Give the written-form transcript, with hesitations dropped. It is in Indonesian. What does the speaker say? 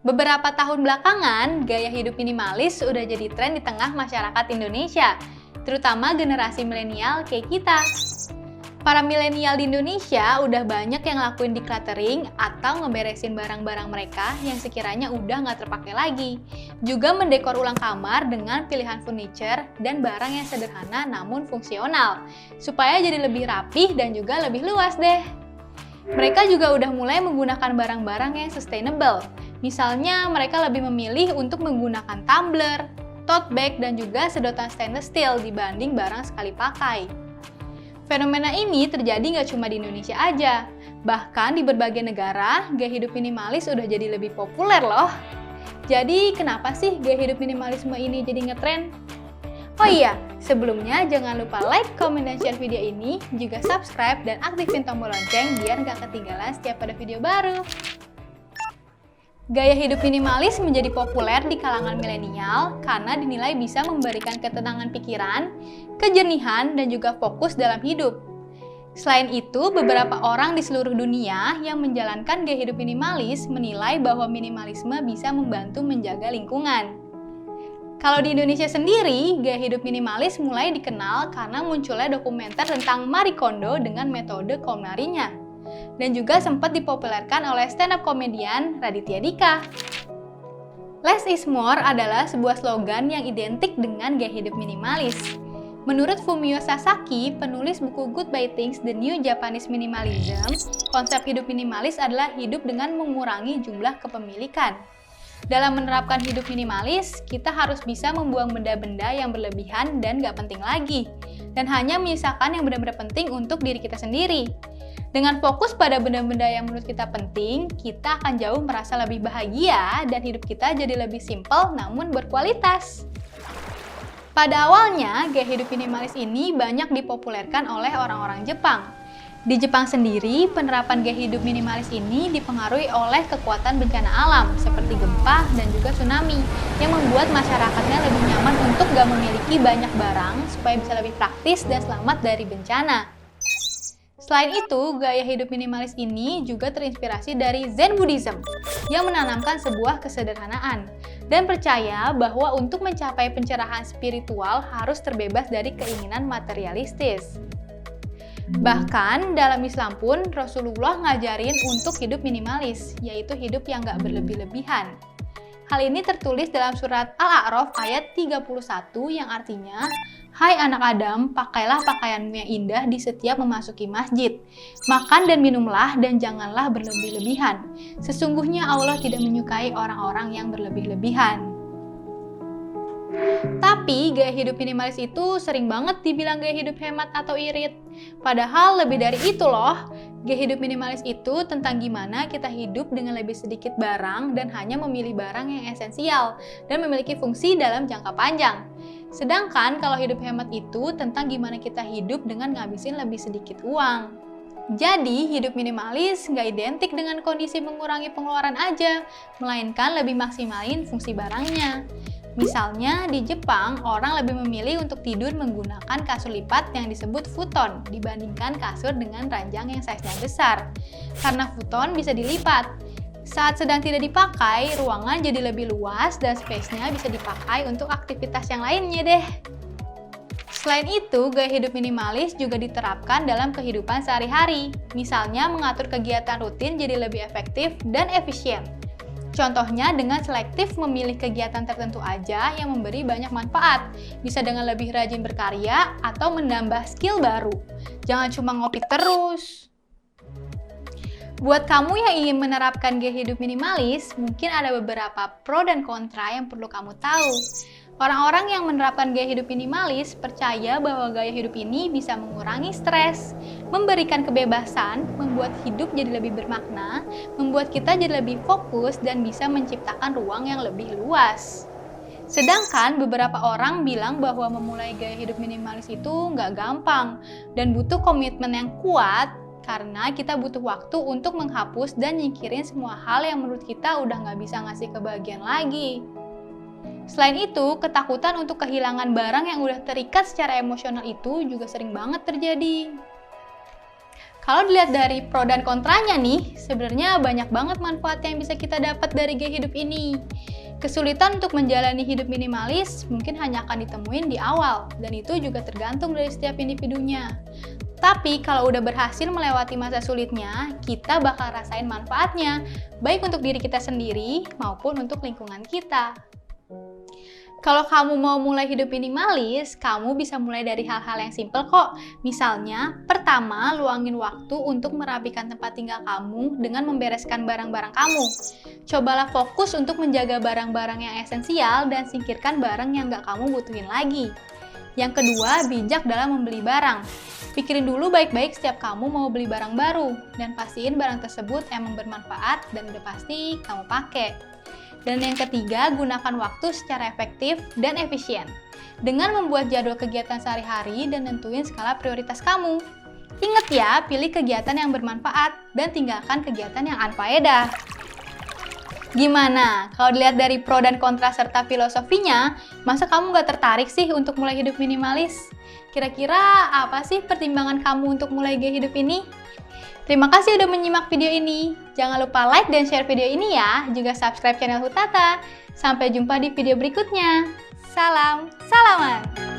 Beberapa tahun belakangan, gaya hidup minimalis udah jadi tren di tengah masyarakat Indonesia, terutama generasi milenial kayak kita. Para milenial di Indonesia udah banyak yang lakuin decluttering atau ngeberesin barang-barang mereka yang sekiranya udah nggak terpakai lagi. Juga mendekor ulang kamar dengan pilihan furniture dan barang yang sederhana namun fungsional, supaya jadi lebih rapih dan juga lebih luas deh. Mereka juga udah mulai menggunakan barang-barang yang sustainable. Misalnya, mereka lebih memilih untuk menggunakan tumbler, tote bag, dan juga sedotan stainless steel dibanding barang sekali pakai. Fenomena ini terjadi nggak cuma di Indonesia aja. Bahkan di berbagai negara, gaya hidup minimalis udah jadi lebih populer loh. Jadi, kenapa sih gaya hidup minimalisme ini jadi ngetren? Oh iya, sebelumnya jangan lupa like, comment, dan share video ini, juga subscribe dan aktifin tombol lonceng biar nggak ketinggalan setiap ada video baru. Gaya hidup minimalis menjadi populer di kalangan milenial karena dinilai bisa memberikan ketenangan pikiran, kejernihan, dan juga fokus dalam hidup. Selain itu, beberapa orang di seluruh dunia yang menjalankan gaya hidup minimalis menilai bahwa minimalisme bisa membantu menjaga lingkungan. Kalau di Indonesia sendiri, gaya hidup minimalis mulai dikenal karena munculnya dokumenter tentang Marie Kondo dengan metode KonMari-nya. Dan juga sempat dipopulerkan oleh stand-up komedian Raditya Dika. Less is more adalah sebuah slogan yang identik dengan gaya hidup minimalis. Menurut Fumio Sasaki, penulis buku Goodbye Things: The New Japanese Minimalism, konsep hidup minimalis adalah hidup dengan mengurangi jumlah kepemilikan. Dalam menerapkan hidup minimalis, kita harus bisa membuang benda-benda yang berlebihan dan gak penting lagi, dan hanya menyisakan yang benar-benar penting untuk diri kita sendiri. Dengan fokus pada benda-benda yang menurut kita penting, kita akan jauh merasa lebih bahagia dan hidup kita jadi lebih simpel namun berkualitas. Pada awalnya, gaya hidup minimalis ini banyak dipopulerkan oleh orang-orang Jepang. Di Jepang sendiri, penerapan gaya hidup minimalis ini dipengaruhi oleh kekuatan bencana alam seperti gempa dan juga tsunami yang membuat masyarakatnya lebih nyaman untuk gak memiliki banyak barang supaya bisa lebih praktis dan selamat dari bencana. Selain itu, gaya hidup minimalis ini juga terinspirasi dari Zen Buddhism yang menanamkan sebuah kesederhanaan dan percaya bahwa untuk mencapai pencerahan spiritual harus terbebas dari keinginan materialistis. Bahkan dalam Islam pun Rasulullah ngajarin untuk hidup minimalis, yaitu hidup yang gak berlebih-lebihan. Hal ini tertulis dalam surat Al-A'raf ayat 31 yang artinya, "Hai anak Adam, pakailah pakaianmu yang indah di setiap memasuki masjid. Makan dan minumlah dan janganlah berlebih-lebihan. Sesungguhnya Allah tidak menyukai orang-orang yang berlebih-lebihan." Tapi gaya hidup minimalis itu sering banget dibilang gaya hidup hemat atau irit. Padahal lebih dari itu loh. Gaya hidup minimalis itu tentang gimana kita hidup dengan lebih sedikit barang dan hanya memilih barang yang esensial dan memiliki fungsi dalam jangka panjang. Sedangkan kalau hidup hemat itu tentang gimana kita hidup dengan ngabisin lebih sedikit uang. Jadi, hidup minimalis nggak identik dengan kondisi mengurangi pengeluaran aja, melainkan lebih maksimalin fungsi barangnya. Misalnya, di Jepang, orang lebih memilih untuk tidur menggunakan kasur lipat yang disebut futon dibandingkan kasur dengan ranjang yang size-nya besar. Karena futon bisa dilipat. Saat sedang tidak dipakai, ruangan jadi lebih luas dan space-nya bisa dipakai untuk aktivitas yang lainnya deh. Selain itu, gaya hidup minimalis juga diterapkan dalam kehidupan sehari-hari. Misalnya, mengatur kegiatan rutin jadi lebih efektif dan efisien. Contohnya dengan selektif memilih kegiatan tertentu aja yang memberi banyak manfaat. Bisa dengan lebih rajin berkarya atau menambah skill baru. Jangan cuma ngopi terus. Buat kamu yang ingin menerapkan gaya hidup minimalis, mungkin ada beberapa pro dan kontra yang perlu kamu tahu. Orang-orang yang menerapkan gaya hidup minimalis percaya bahwa gaya hidup ini bisa mengurangi stres, memberikan kebebasan, membuat hidup jadi lebih bermakna, membuat kita jadi lebih fokus, dan bisa menciptakan ruang yang lebih luas. Sedangkan beberapa orang bilang bahwa memulai gaya hidup minimalis itu nggak gampang dan butuh komitmen yang kuat karena kita butuh waktu untuk menghapus dan nyingkirin semua hal yang menurut kita udah nggak bisa ngasih kebahagiaan lagi. Selain itu, ketakutan untuk kehilangan barang yang udah terikat secara emosional itu juga sering banget terjadi. Kalau dilihat dari pro dan kontranya nih, sebenarnya banyak banget manfaat yang bisa kita dapat dari gaya hidup ini. Kesulitan untuk menjalani hidup minimalis mungkin hanya akan ditemuin di awal, dan itu juga tergantung dari setiap individunya. Tapi kalau udah berhasil melewati masa sulitnya, kita bakal rasain manfaatnya, baik untuk diri kita sendiri maupun untuk lingkungan kita. Kalau kamu mau mulai hidup minimalis, kamu bisa mulai dari hal-hal yang simple kok. Misalnya, pertama, luangin waktu untuk merapikan tempat tinggal kamu dengan membereskan barang-barang kamu. Cobalah fokus untuk menjaga barang-barang yang esensial dan singkirkan barang yang nggak kamu butuhin lagi. Yang kedua, bijak dalam membeli barang. Pikirin dulu baik-baik setiap kamu mau beli barang baru, dan pastiin barang tersebut emang bermanfaat dan udah pasti kamu pakai. Dan yang ketiga, gunakan waktu secara efektif dan efisien dengan membuat jadwal kegiatan sehari-hari dan nentuin skala prioritas kamu. Ingat ya, pilih kegiatan yang bermanfaat dan tinggalkan kegiatan yang unfaedah. Gimana? Kalau dilihat dari pro dan kontra serta filosofinya, masa kamu nggak tertarik sih untuk mulai hidup minimalis? Kira-kira apa sih pertimbangan kamu untuk mulai gaya hidup ini? Terima kasih udah menyimak video ini. Jangan lupa like dan share video ini ya. Juga subscribe channel Hutata. Sampai jumpa di video berikutnya. Salam salaman!